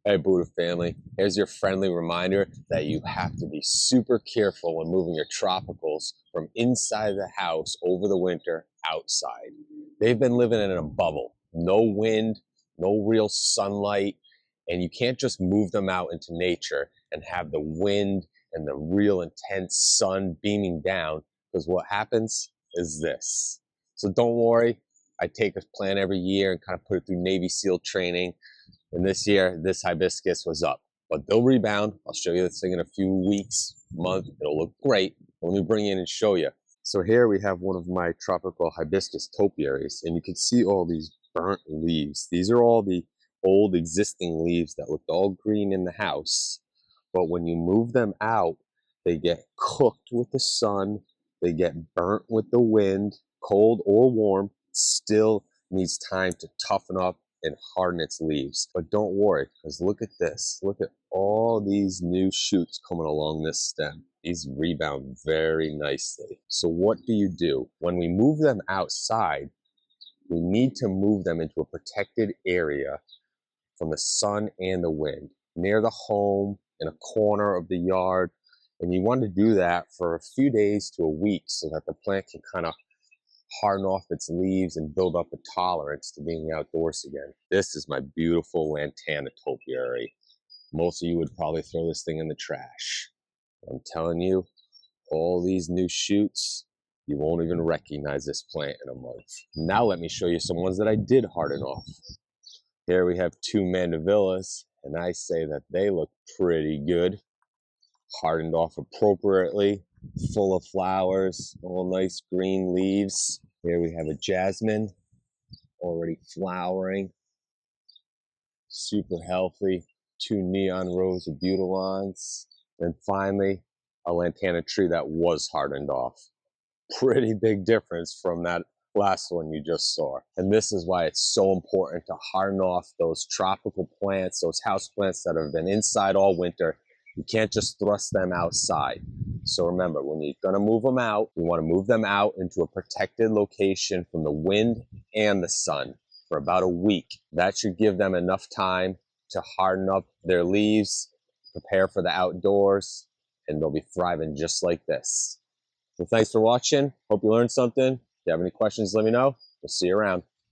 Hey Buddha family, here's your friendly reminder that you have to be super careful when moving your tropicals from inside the house over the winter outside. They've been living in a bubble, no wind, no real sunlight, and you can't just move them out into nature and have the wind and the real intense sun beaming down, because what happens is this. So don't worry, I take a plant every year and kind of put it through Navy SEAL training. And this year, this hibiscus was up. But they'll rebound. I'll show you this thing in a few weeks, month. It'll look great. Let me bring it in and show you. So here we have one of my tropical hibiscus topiaries, and you can see all these burnt leaves. These are all the old existing leaves that looked all green in the house. But when you move them out, they get cooked with the sun. They get burnt with the wind, cold or warm. Still needs time to toughen up and harden its leaves. But don't worry, because look at this. Look at all these new shoots coming along this stem. These rebound very nicely. So what do? When we move them outside, we need to move them into a protected area from the sun and the wind, near the home, in a corner of the yard. And you want to do that for a few days to a week so that the plant can kind of harden off its leaves and build up a tolerance to being outdoors again. This is my beautiful lantana topiary. Most of you would probably throw this thing in the trash. I'm telling you, all these new shoots, you won't even recognize this plant in a month. Now let me show you some ones that I did harden off. Here we have two mandevillas, and I say that they look pretty good. Hardened off appropriately, full of flowers, all nice green leaves. Here we have a jasmine, already flowering, super healthy. Two neon rose butyllons. And finally, a lantana tree that was hardened off. Pretty big difference from that last one you just saw. And this is why it's so important to harden off those tropical plants, those house plants that have been inside all winter. You can't just thrust them outside. So remember, when you're gonna move them out, you wanna move them out into a protected location from the wind and the sun for about a week. That should give them enough time to harden up their leaves, prepare for the outdoors, and they'll be thriving just like this. So thanks for watching. Hope you learned something. If you have any questions, let me know. We'll see you around.